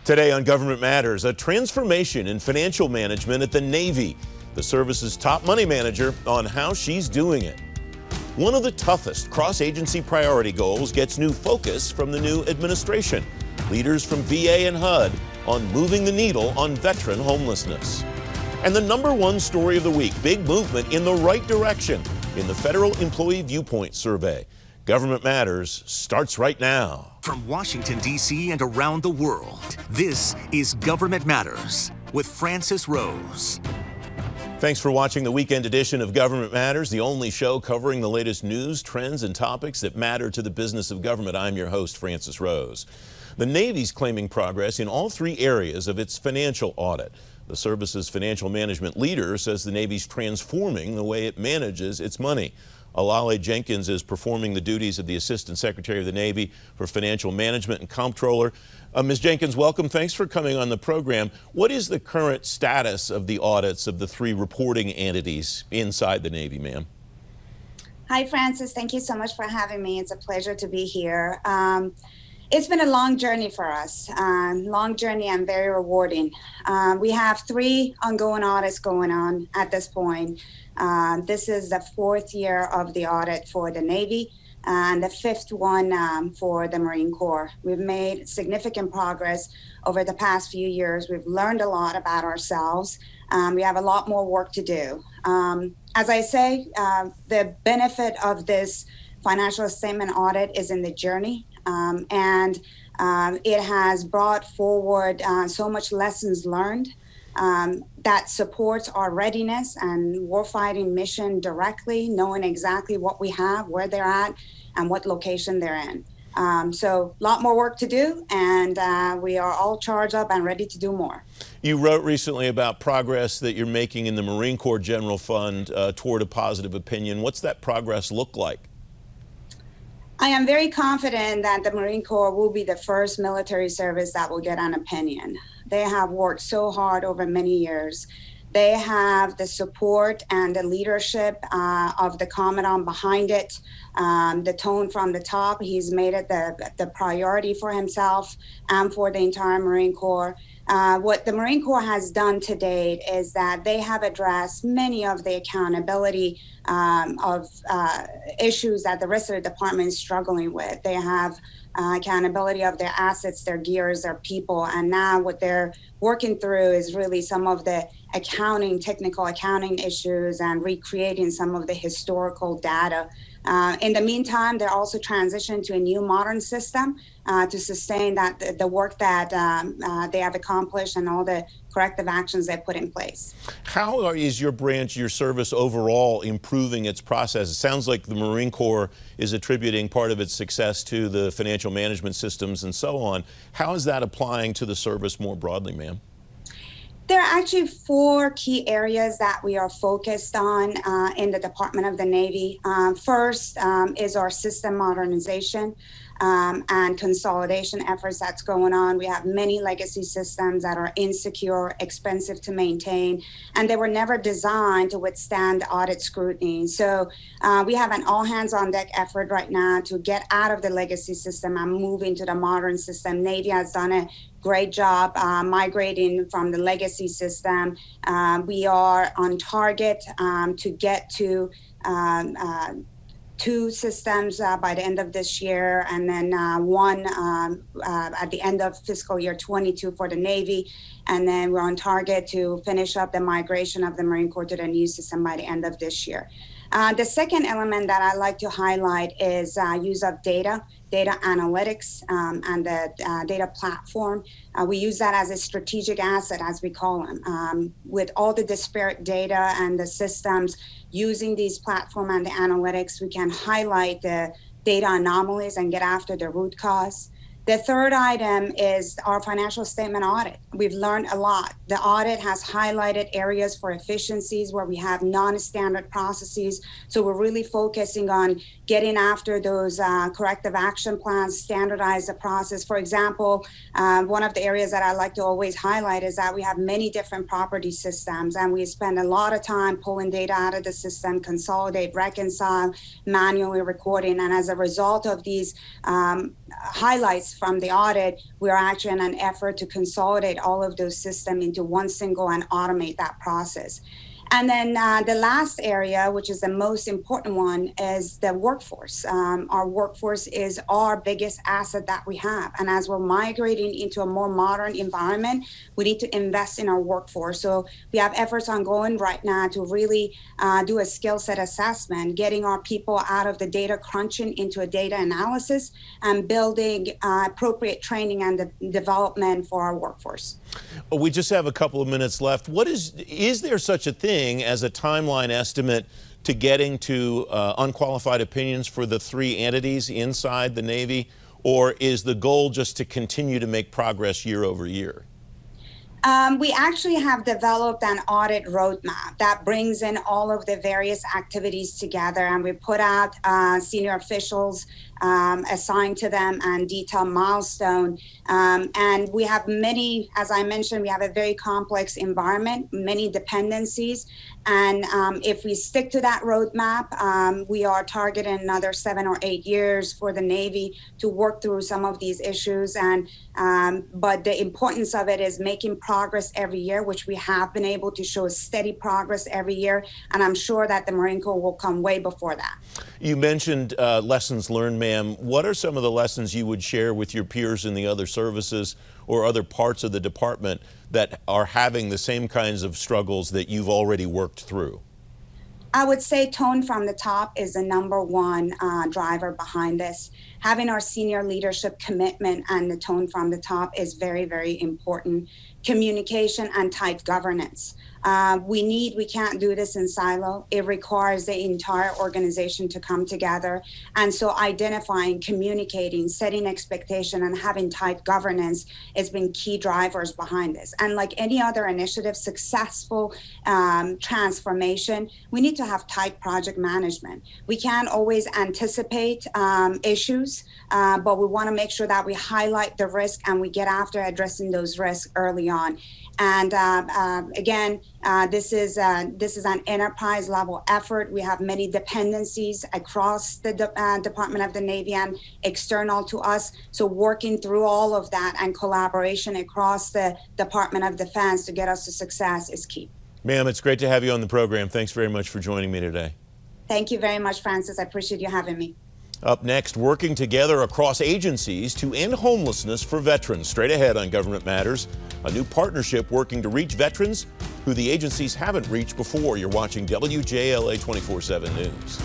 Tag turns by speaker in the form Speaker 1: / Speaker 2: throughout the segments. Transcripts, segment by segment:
Speaker 1: Today on Government Matters, a transformation in financial management at the Navy. The service's top money manager on how she's doing it. One of the toughest cross-agency priority goals gets new focus from the new administration. Leaders from VA and HUD on moving the needle on veteran homelessness. And the #1 story of the week, big movement in the right direction in the Federal Employee Viewpoint Survey. Government Matters starts right now.
Speaker 2: From Washington, D.C. and around the world, this is Government Matters with Francis Rose.
Speaker 1: Thanks for watching the weekend edition of Government Matters, the only show covering the latest news, trends, and topics that matter to the business of government. I'm your host, Francis Rose. The Navy's claiming progress in all 3 areas of its financial audit. The service's financial management leader says the Navy's transforming the way it manages its money. Alale Jenkins is performing the duties of the Assistant Secretary of the Navy for Financial Management and Comptroller. Ms. Jenkins, welcome. Thanks for coming on the program. What is the current status of the audits of the 3 reporting entities inside the Navy, ma'am?
Speaker 3: Hi, Francis. Thank you so much for having me. It's a pleasure to be here. It's been a long journey for us, long journey and very rewarding. We have 3 ongoing audits going on at this point. This is the 4th year of the audit for the Navy and the 5th one for the Marine Corps. We've made significant progress over the past few years. We've learned a lot about ourselves. We have a lot more work to do. As I say, the benefit of this financial statement audit is in the journey. And it has brought forward so much lessons learned that supports our readiness and warfighting mission directly, knowing exactly what we have, where they're at, and what location they're in. So a lot more work to do, and we are all charged up and ready to do more.
Speaker 1: You wrote recently about progress that you're making in the Marine Corps General Fund toward a positive opinion. What's that progress look like?
Speaker 3: I am very confident that the Marine Corps will be the first military service that will get an opinion. They have worked so hard over many years. They have the support and the leadership of the Commandant behind it, the tone from the top. He's made it the priority for himself and for the entire Marine Corps. What the Marine Corps has done to date is that they have addressed many of the accountability of issues that the rest of the department is struggling with. They have accountability of their assets, their gears, their people, and now what they're working through is really some of the technical accounting issues and recreating some of the historical data. In the meantime, they're also transitioning to a new modern system to sustain the work that they have accomplished and all the corrective actions they put in place.
Speaker 1: How is your branch, your service overall improving its process? It sounds like the Marine Corps is attributing part of its success to the financial management systems and so on. How is that applying to the service more broadly, ma'am?
Speaker 3: There are actually 4 key areas that we are focused on in the Department of the Navy. First is our system modernization and consolidation efforts that's going on. We have many legacy systems that are insecure, expensive to maintain, and they were never designed to withstand audit scrutiny. So we have an all-hands-on-deck effort right now to get out of the legacy system and move into the modern system. Navy has done a great job migrating from the legacy system. We are on target to get to 2 systems by the end of this year, and then 1 at the end of fiscal year 22 for the Navy. And then we're on target to finish up the migration of the Marine Corps to the new system by the end of this year. The second element that I like to highlight is use of data analytics, and the data platform. We use that as a strategic asset, as we call them. With all the disparate data and the systems, using these platform and the analytics, we can highlight the data anomalies and get after the root cause. The third item is our financial statement audit. We've learned a lot. The audit has highlighted areas for efficiencies where we have non-standard processes. So we're really focusing on getting after those corrective action plans, standardize the process. For example, one of the areas that I like to always highlight is that we have many different property systems, and we spend a lot of time pulling data out of the system, consolidate, reconcile, manually recording. And as a result of these highlights from the audit, we are actually in an effort to consolidate all of those systems into one single and automate that process. And then the last area, which is the most important one, is the workforce. Our workforce is our biggest asset that we have. And as we're migrating into a more modern environment, we need to invest in our workforce. So we have efforts ongoing right now to really do a skill set assessment, getting our people out of the data crunching into a data analysis and building appropriate training and development for our workforce.
Speaker 1: Well, we just have a couple of minutes left. Is there such a thing as a timeline estimate to getting to unqualified opinions for the three entities inside the Navy, or is the goal just to continue to make progress year over year?
Speaker 3: We actually have developed an audit roadmap that brings in all of the various activities together, and we put out senior officials assigned to them and detailed milestone. And we have many, as I mentioned, we have a very complex environment, many dependencies. And if we stick to that roadmap, we are targeting another 7 or 8 years for the Navy to work through some of these issues. And but the importance of it is making progress every year, which we have been able to show steady progress every year. And I'm sure that the Marine Corps will come way before that.
Speaker 1: You mentioned lessons learned, ma'am. What are some of the lessons you would share with your peers in the other services or other parts of the department that are having the same kinds of struggles that you've already worked through?
Speaker 3: I would say tone from the top is the number one driver behind this. Having our senior leadership commitment and the tone from the top is very, very important. Communication and tight governance. We can't do this in silo. It requires the entire organization to come together. And so identifying, communicating, setting expectation, and having tight governance has been key drivers behind this. And like any other initiative, successful transformation, we need to have tight project management. We can't always anticipate issues, but we want to make sure that we highlight the risk and we get after addressing those risks early on. And again, this is an enterprise level effort. We have many dependencies across the Department of the Navy and external to us. So working through all of that and collaboration across the Department of Defense to get us to success is key.
Speaker 1: Ma'am, it's great to have you on the program. Thanks very much for joining me today.
Speaker 3: Thank you very much, Francis. I appreciate you having me.
Speaker 1: Up next, working together across agencies to end homelessness for veterans. Straight ahead on Government Matters, a new partnership working to reach veterans who the agencies haven't reached before. You're watching WJLA 24/7 News.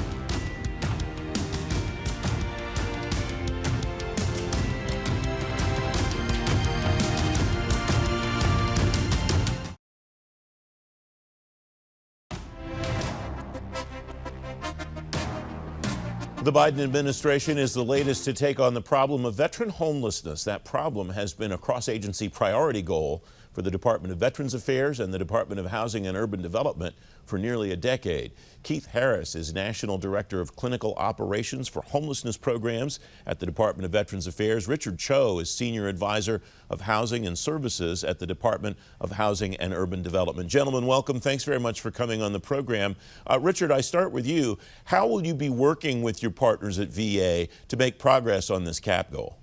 Speaker 1: The Biden administration is the latest to take on the problem of veteran homelessness. That problem has been a cross-agency priority goal for the Department of Veterans Affairs and the Department of Housing and Urban Development for nearly a decade. Keith Harris is National Director of Clinical Operations for Homelessness Programs at the Department of Veterans Affairs. Richard Cho is Senior Advisor of Housing and Services at the Department of Housing and Urban Development. Gentlemen, welcome. Thanks very much for coming on the program. Richard, I start with you. How will you be working with your partners at VA to make progress on this CAP goal?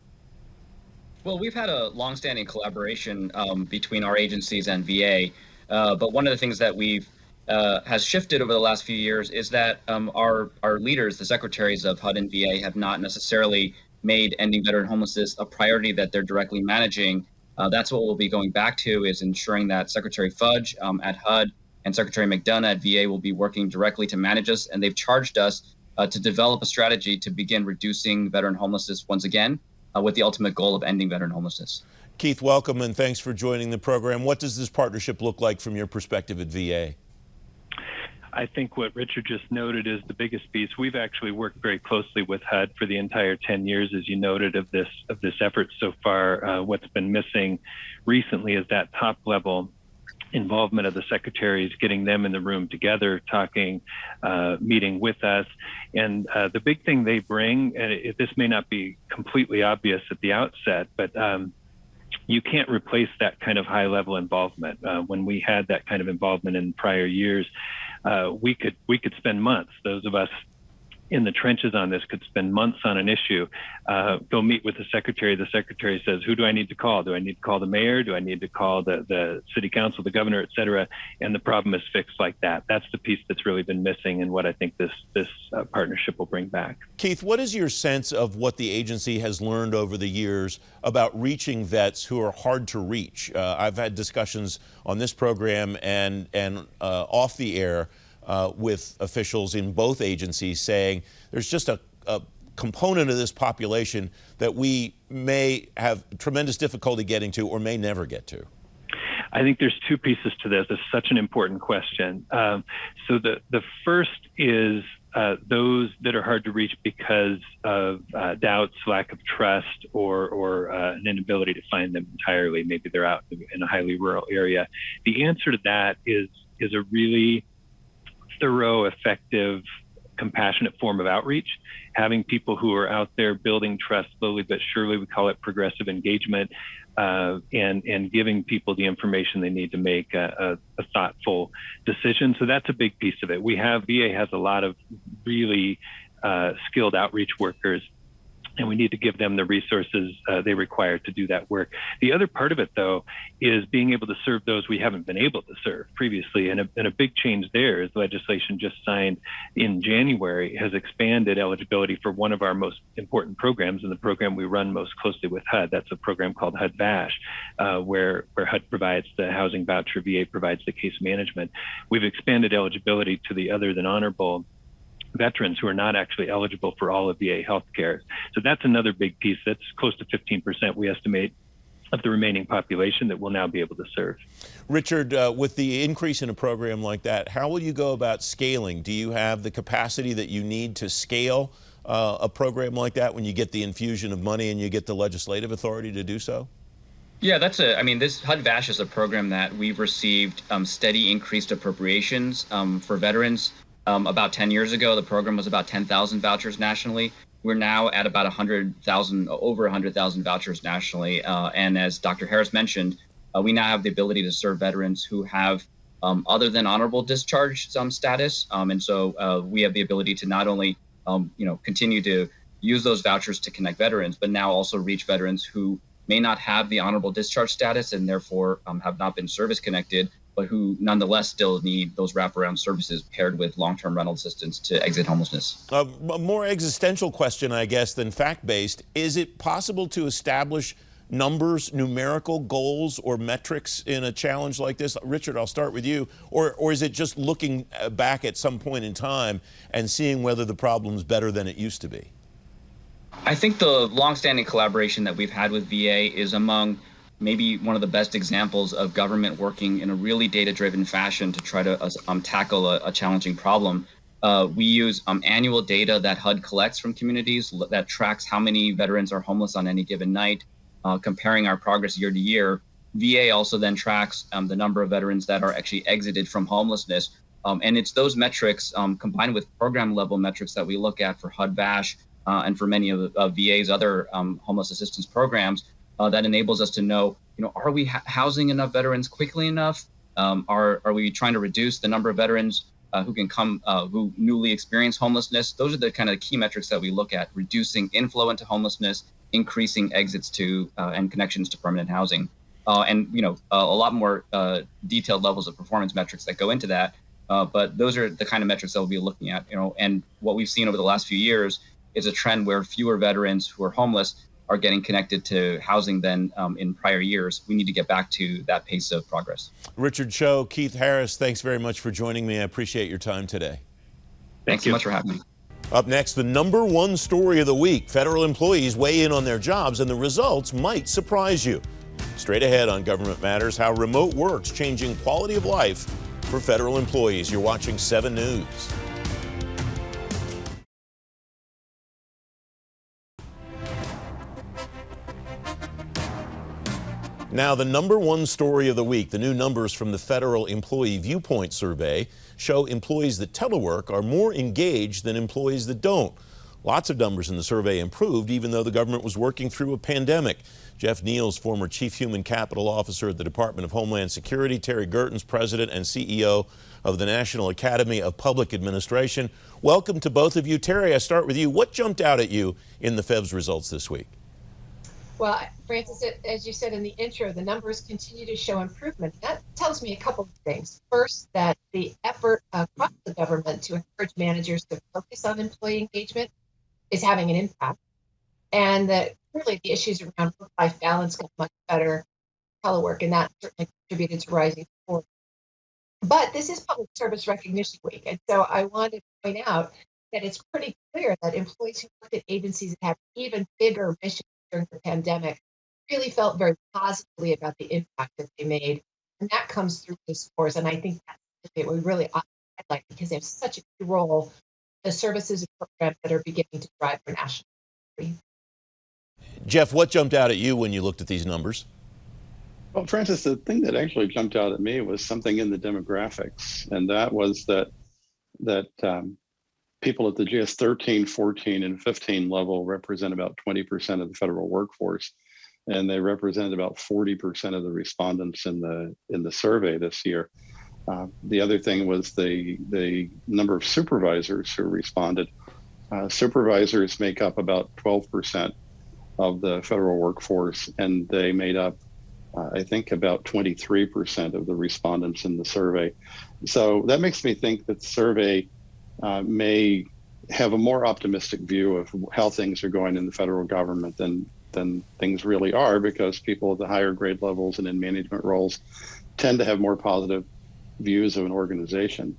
Speaker 4: Well, we've had a longstanding collaboration between our agencies and VA, but one of the things that has shifted over the last few years is that our leaders, the secretaries of HUD and VA, have not necessarily made ending veteran homelessness a priority that they're directly managing. That's what we'll be going back to, is ensuring that Secretary Fudge at HUD and Secretary McDonough at VA will be working directly to manage us, and they've charged us to develop a strategy to begin reducing veteran homelessness once again, with the ultimate goal of ending veteran homelessness.
Speaker 1: Keith, welcome and thanks for joining the program. What does this partnership look like from your perspective at VA?
Speaker 5: I think what Richard just noted is the biggest piece. We've actually worked very closely with HUD for the entire 10 years, as you noted, of this effort so far. What's been missing recently is that top level involvement of the secretaries, getting them in the room together, talking, meeting with us. And the big thing they bring, and this may not be completely obvious at the outset, but you can't replace that kind of high level involvement. When we had that kind of involvement in prior years, we could spend months, those of us in the trenches on this could spend months on an issue, go meet with the secretary. The secretary says, who do I need to call? Do I need to call the mayor? Do I need to call the city council, the governor, et cetera? And the problem is fixed like that. That's the piece that's really been missing and what I think this partnership will bring back.
Speaker 1: Keith, what is your sense of what the agency has learned over the years about reaching vets who are hard to reach? I've had discussions on this program and off the air with officials in both agencies saying there's just a component of this population that we may have tremendous difficulty getting to or may never get to.
Speaker 5: I think there's two pieces to this. It's such an important question. So the first is those that are hard to reach because of doubts, lack of trust, or an inability to find them entirely. Maybe they're out in a highly rural area. The answer to that is a really thorough, effective, compassionate form of outreach, having people who are out there building trust slowly but surely. We call it progressive engagement, and giving people the information they need to make a thoughtful decision. So that's a big piece of it. VA has a lot of really skilled outreach workers, and we need to give them the resources they require to do that work. The other part of it, though, is being able to serve those we haven't been able to serve previously. And a big change there is legislation just signed in January has expanded eligibility for one of our most important programs, and the program we run most closely with HUD. That's a program called HUD-VASH, where HUD provides the housing voucher, VA provides the case management. We've expanded eligibility to the other than honorable veterans who are not actually eligible for all of VA health care. So that's another big piece. That's close to 15%, we estimate, of the remaining population that we'll now be able to serve.
Speaker 1: Richard, with the increase in a program like that, how will you go about scaling? Do you have the capacity that you need to scale a program like that when you get the infusion of money and you get the legislative authority to do so?
Speaker 4: Yeah, this HUD-VASH is a program that we've received steady increased appropriations for veterans. About 10 years ago, the program was about 10,000 vouchers nationally. We're now at about 100,000, over 100,000 vouchers nationally. And as Dr. Harris mentioned, we now have the ability to serve veterans who have other than honorable discharge status. And so we have the ability to not only continue to use those vouchers to connect veterans, but now also reach veterans who may not have the honorable discharge status and therefore have not been service connected, but who nonetheless still need those wraparound services paired with long-term rental assistance to exit homelessness. A
Speaker 1: more existential question, I guess, than fact-based. Is it possible to establish numbers, numerical goals or metrics in a challenge like this? Richard, I'll start with you. Or is it just looking back at some point in time and seeing whether the problem's better than it used to be?
Speaker 4: I think the longstanding collaboration that we've had with VA is among maybe one of the best examples of government working in a really data-driven fashion to try to tackle a challenging problem. We use annual data that HUD collects from communities that tracks how many veterans are homeless on any given night, comparing our progress year to year. VA also then tracks the number of veterans that are actually exited from homelessness. And it's those metrics combined with program level metrics that we look at for HUD-VASH and for many of VA's other homeless assistance programs that enables us to know, are we housing enough veterans quickly enough? Are we trying to reduce the number of veterans who can come, who newly experience homelessness? Those are the kind of key metrics that we look at: reducing inflow into homelessness, increasing exits to and connections to permanent housing, and a lot more detailed levels of performance metrics that go into that. But those are the kind of metrics that we'll be looking at. And what we've seen over the last few years is a trend where fewer veterans who are homeless are getting connected to housing than in prior years. We need to get back to that pace of progress.
Speaker 1: Richard Cho, Keith Harris, thanks very much for joining me. I appreciate your time today.
Speaker 4: Thanks so much for having me.
Speaker 1: Up next, the #1 story of the week. Federal employees weigh in on their jobs, and the results might surprise you. Straight ahead on Government Matters, how remote work's changing quality of life for federal employees. You're watching 7 News. Now, the #1 story of the week. The new numbers from the Federal Employee Viewpoint Survey show employees that telework are more engaged than employees that don't. Lots of numbers in the survey improved, even though the government was working through a pandemic. Jeff Neal's former Chief Human Capital Officer at the Department of Homeland Security, Terry Gerton's President and CEO of the National Academy of Public Administration. Welcome to both of you. Terry, I start with you. What jumped out at you in the FEVS results this week?
Speaker 6: Well, Francis, as you said in the intro, the numbers continue to show improvement. That tells me a couple of things. First, that the effort across the government to encourage managers to focus on employee engagement is having an impact. And that really the issues around work-life balance got much better, telework, and that certainly contributed to rising support. But this is Public Service Recognition Week, and so I wanted to point out that it's pretty clear that employees who worked at agencies that have even bigger missions during the pandemic really felt very positively about the impact that they made, and that comes through the scores. And I think that's what we really ought to highlight because they have such a key role in the services and programs that are beginning to drive our national security.
Speaker 1: Jeff, what jumped out at you when you looked at these numbers?
Speaker 7: Well, Francis, the thing that actually jumped out at me was something in the demographics, and that was that people at the GS 13, 14, and 15 level represent about 20% of the federal workforce, and they represented about 40% of the respondents in the survey this year. The other thing was the number of supervisors who responded. Supervisors make up about 12% of the federal workforce, and they made up, I think, about 23% of the respondents in the survey. So that makes me think that the survey may have a more optimistic view of how things are going in the federal government than things really are, because people at the higher grade levels and in management roles tend to have more positive views of an organization.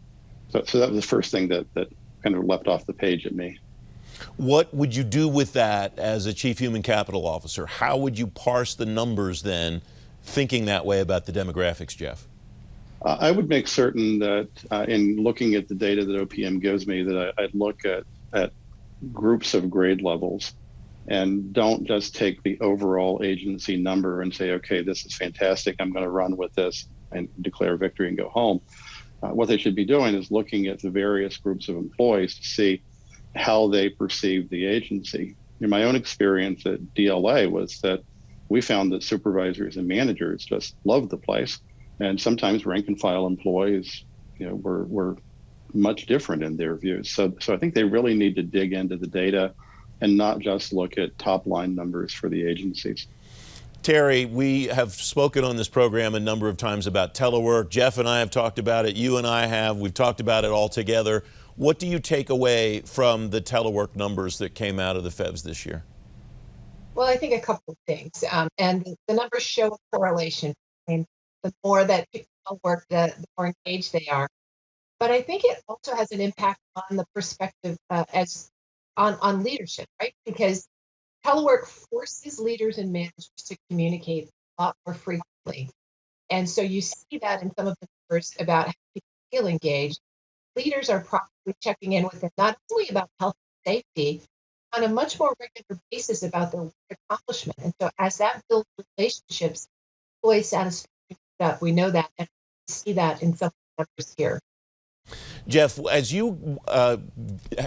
Speaker 7: So that was the first thing that kind of leapt off the page at me.
Speaker 1: What would you do with that as a Chief Human Capital Officer? How would you parse the numbers then, thinking that way about the demographics, Jeff?
Speaker 7: I would make certain that in looking at the data that OPM gives me, that I'd look at groups of grade levels and don't just take the overall agency number and say, okay, this is fantastic, I'm going to run with this and declare victory and go home. What they should be doing is looking at the various groups of employees to see how they perceive the agency. In my own experience at DLA was that we found that supervisors and managers just loved the place, and sometimes rank and file employees, were much different in their views. So I think they really need to dig into the data and not just look at top line numbers for the agencies.
Speaker 1: Terry, we have spoken on this program a number of times about telework. Jeff and I have talked about it. You and I have. We've talked about it all together. What do you take away from the telework numbers that came out of the FEVS this year?
Speaker 6: Well, I think a couple of things. And the numbers show a correlation. And the more that people work, the more engaged they are. But I think it also has an impact on the perspective on leadership, right? Because telework forces leaders and managers to communicate a lot more frequently. And so you see that in some of the numbers about how people feel engaged. Leaders are probably checking in with them not only about health and safety, on a much more regular basis about their work accomplishment. And so as that builds relationships, employee satisfaction goes up. We know that, and we see that in some of the numbers here.
Speaker 1: Jeff, as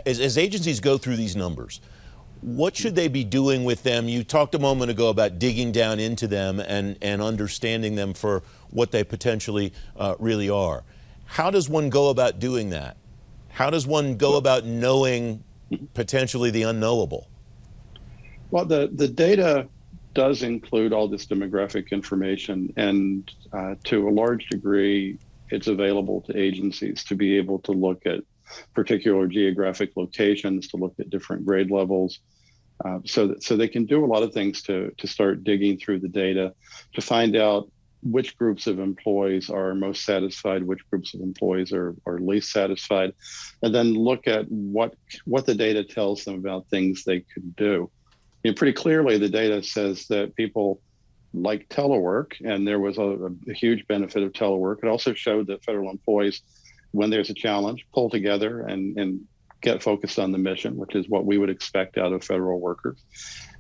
Speaker 1: as agencies go through these numbers, what should they be doing with them? You talked a moment ago about digging down into them and understanding them for what they potentially really are. How does one go about doing that? How does one go about knowing potentially the unknowable?
Speaker 7: Well, the data does include all this demographic information, and to a large degree, it's available to agencies to be able to look at particular geographic locations, to look at different grade levels. So they can do a lot of things to start digging through the data to find out which groups of employees are most satisfied, which groups of employees are least satisfied, and then look at what the data tells them about things they could do. Pretty clearly, the data says that people like telework, and there was a huge benefit of telework. It also showed that federal employees, when there's a challenge, pull together and get focused on the mission, which is what we would expect out of federal workers.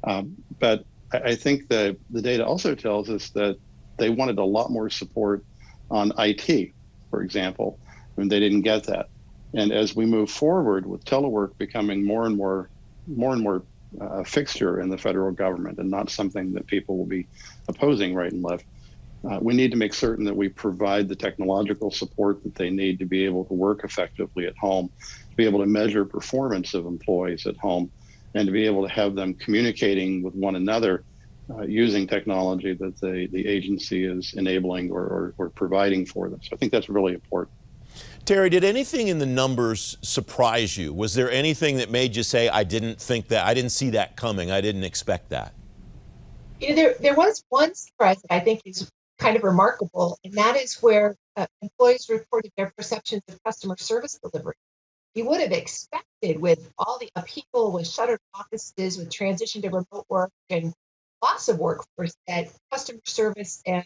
Speaker 7: But I think that the data also tells us that they wanted a lot more support on IT, for example, and they didn't get that. And as we move forward with telework becoming more and more a fixture in the federal government and not something that people will be opposing right and left. We need to make certain that we provide the technological support that they need to be able to work effectively at home, to be able to measure performance of employees at home, and to be able to have them communicating with one another using technology that the agency is enabling or providing for them. So I think that's really important.
Speaker 1: Terry, did anything in the numbers surprise you? Was there anything that made you say, I didn't see that coming, I didn't expect that?
Speaker 6: You know, there was one surprise that I think is kind of remarkable, and that is where employees reported their perceptions of customer service delivery. You would have expected, with all the upheaval, with shuttered offices, with transition to remote work and loss of workforce, that customer service and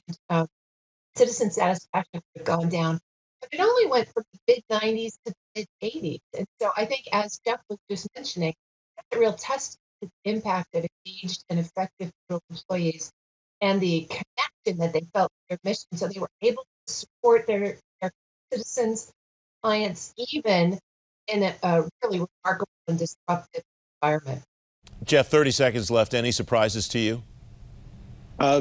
Speaker 6: citizen satisfaction would have gone down. But it only went from the mid-90s to the mid-80s. And so I think, as Jeff was just mentioning, that's a real test to the impact of engaged and effective federal employees and the connection that they felt with their mission. So they were able to support their citizens, clients, even in a really remarkable and disruptive environment.
Speaker 1: Jeff, 30 seconds left. Any surprises to you?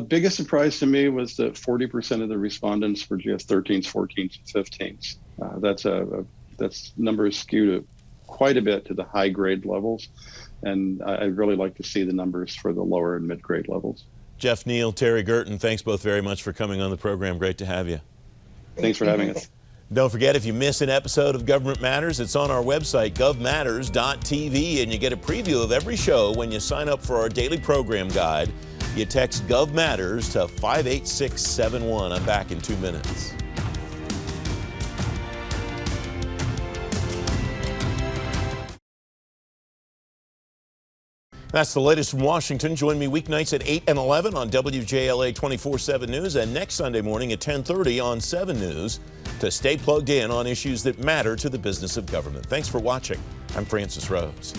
Speaker 7: Biggest surprise to me was that 40% of the respondents were GS-13s, 14s, and 15s. That's numbers skewed quite a bit to the high grade levels, and I'd really like to see the numbers for the lower and mid grade levels.
Speaker 1: Jeff Neal, Terry Gerton, thanks both very much for coming on the program. Great to have you.
Speaker 7: Thanks for having us.
Speaker 1: Don't forget, if you miss an episode of Government Matters, it's on our website, govmatters.tv, and you get a preview of every show when you sign up for our daily program guide. You text GovMatters to 58671. I'm back in 2 minutes. That's the latest from Washington. Join me weeknights at 8 and 11 on WJLA 24/7 News, and next Sunday morning at 10:30 on 7 News to stay plugged in on issues that matter to the business of government. Thanks for watching. I'm Francis Rhodes.